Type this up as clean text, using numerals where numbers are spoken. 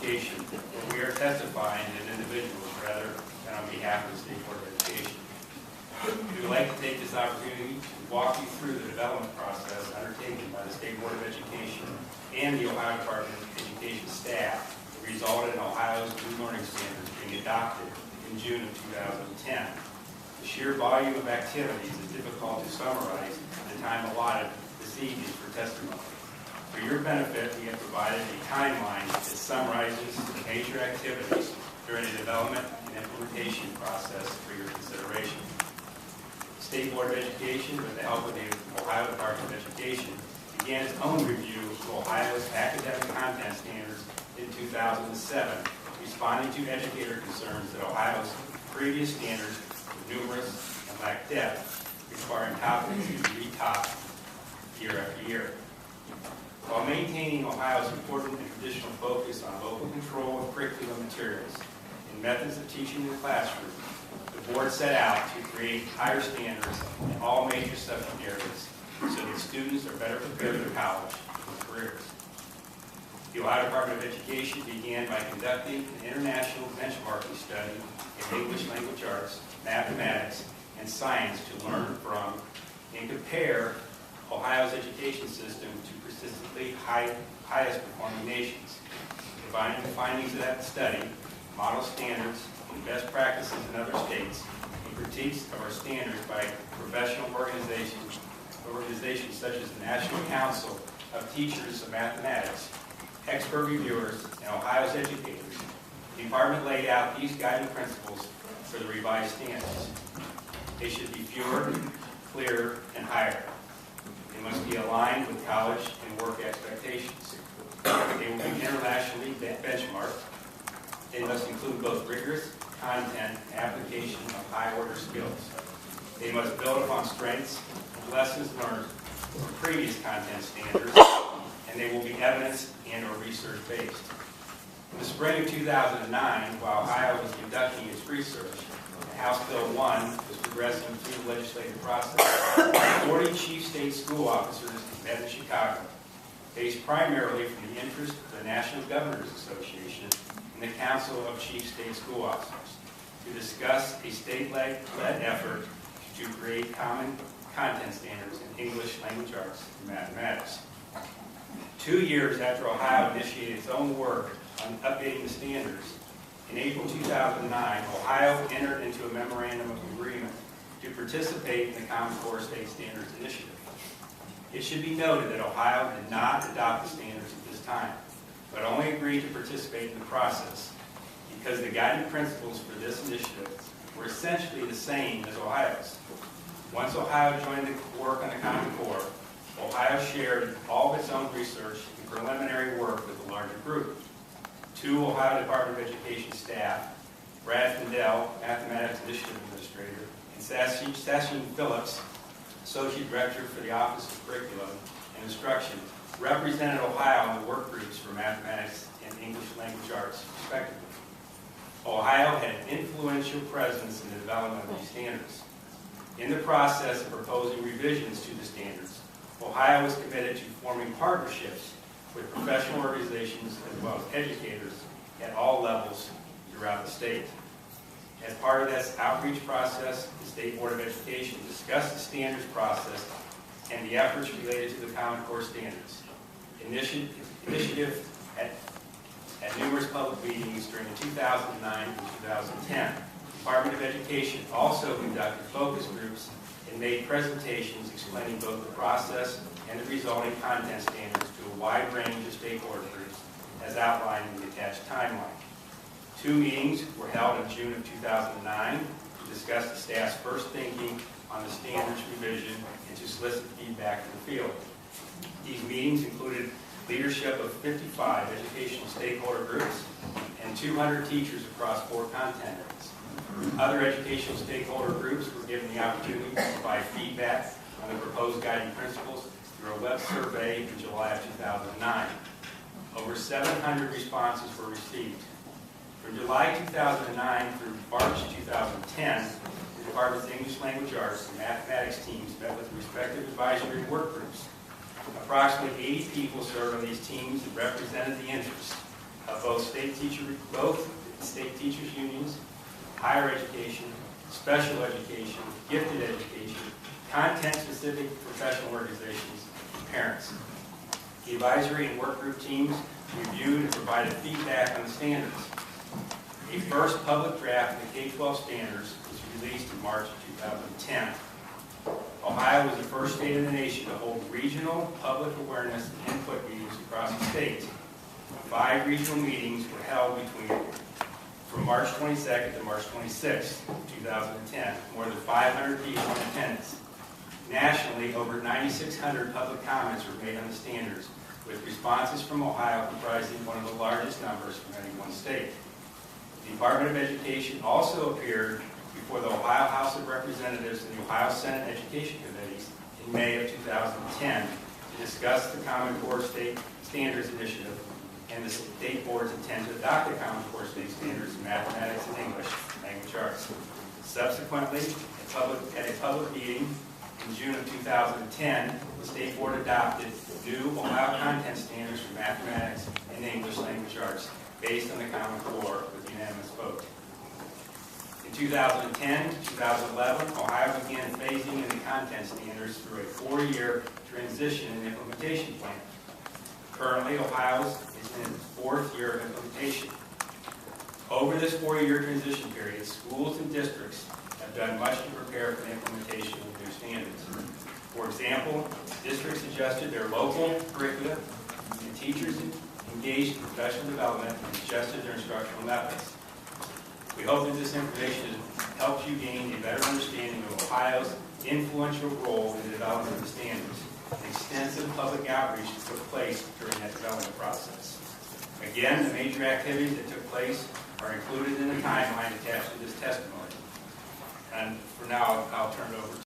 Education, where we are testifying as individuals rather than on behalf of the State Board of Education. We would like to take this opportunity to walk you through the development process undertaken by the State Board of Education and the Ohio Department of Education staff that resulted in Ohio's new learning standards being adopted in June of 2010. The sheer volume of activities is difficult to summarize in the time allotted this evening for testimony. For your benefit, we have provided a timeline that summarizes the major activities during the development and implementation process for your consideration. The State Board of Education, with the help of the Ohio Department of Education, began its own review of Ohio's academic content standards in 2007, responding to educator concerns that Ohio's previous standards were numerous and lacked depth, requiring topics to be retaught year after year. While maintaining Ohio's important and traditional focus on local control of curriculum materials and methods of teaching in the classroom, the board set out to create higher standards in all major subject areas so that students are better prepared for college and careers. The Ohio Department of Education began by conducting an international benchmarking study in English language arts, mathematics, and science to learn from and compare Ohio's education system to persistently highest performing nations. Providing the findings of that study, model standards, and best practices in other states, and critiques of our standards by professional organizations such as the National Council of Teachers of Mathematics, expert reviewers, and Ohio's educators. The department laid out these guiding principles for the revised standards. They should be fewer, clearer, and higher. They must be aligned with college and work expectations. They will be internationally benchmarked. They must include both rigorous content and application of high-order skills. They must build upon strengths and lessons learned from previous content standards, and they will be evidence and or research-based. In the spring of 2009, while Ohio was conducting its research, House Bill 1 was progressing through the legislative process. 40 chief state school officers met in Chicago, based primarily from the interest of the National Governors Association and the Council of Chief State School Officers, to discuss a state-led effort to create common content standards in English language arts and mathematics. 2 years after Ohio initiated its own work on updating the standards, in April 2009, Ohio entered into a memorandum of agreement to participate in the Common Core State Standards Initiative. It should be noted that Ohio did not adopt the standards at this time, but only agreed to participate in the process because the guiding principles for this initiative were essentially the same as Ohio's. Once Ohio joined the work on the Common Core, Ohio shared all of its own research and preliminary work with a larger group. 2 Ohio Department of Education staff, Brad Findell, Mathematics Initiative Administrator, and Sashin Phillips, Associate Director for the Office of Curriculum and Instruction, represented Ohio in the work groups for mathematics and English language arts, respectively. Ohio had an influential presence in the development of these standards. In the process of proposing revisions to the standards, Ohio was committed to forming partnerships with professional organizations as well as educators at all levels throughout the state. As part of this outreach process, the State Board of Education discussed the standards process and the efforts related to the Common Core standards. Initiative at numerous public meetings during 2009 and 2010. The Department of Education also conducted focus groups and made presentations explaining both the process and the resulting content standards to a wide range of stakeholder groups as outlined in the attached timeline. 2 meetings were held in June of 2009 to discuss the staff's first thinking on the standards revision and to solicit feedback from the field. These meetings included leadership of 55 educational stakeholder groups and 200 teachers across 4 content areas. Other educational stakeholder groups were given the opportunity to provide feedback on the proposed guiding principles through a web survey in July of 2009. Over 700 responses were received. From July 2009 through March 2010, the Department's English Language Arts and Mathematics teams met with respective advisory work groups. Approximately 80 people served on these teams that represented the interests of both state teachers unions, higher education, special education, gifted education, content-specific professional organizations, and parents. The advisory and work group teams reviewed and provided feedback on the standards. A first public draft of the K-12 standards was released in March of 2010. Ohio was the first state in the nation to hold regional public awareness and input meetings across the state. 5 regional meetings were held from March 22nd to March 26th, 2010. More than 500 people in attendance. Nationally, over 9,600 public comments were made on the standards, with responses from Ohio comprising one of the largest numbers from any one state. The Department of Education also appeared before the Ohio House of Representatives and the Ohio Senate Education Committees in May of 2010 to discuss the Common Core State Standards Initiative and the state boards intend to adopt the Common Core State Standards in mathematics and English language arts. Subsequently, at a public meeting in June of 2010, the state board adopted new Ohio content standards for mathematics and English language arts based on the Common Core with unanimous vote. In 2010 to 2011, Ohio began phasing in the content standards through a 4-year transition and implementation plan. Currently, Ohio is in its 4th year of implementation. Over this 4-year transition period, schools and districts have done much to prepare for the implementation of new standards. For example, districts adjusted their local curricula, and teachers engaged in professional development and adjusted their instructional methods. We hope that this information helps you gain a better understanding of Ohio's influential role in the development of the standards. An extensive public outreach took place during that development process. Again, the major activities that took place are included in the timeline attached to this testimony. And for now, I'll turn it over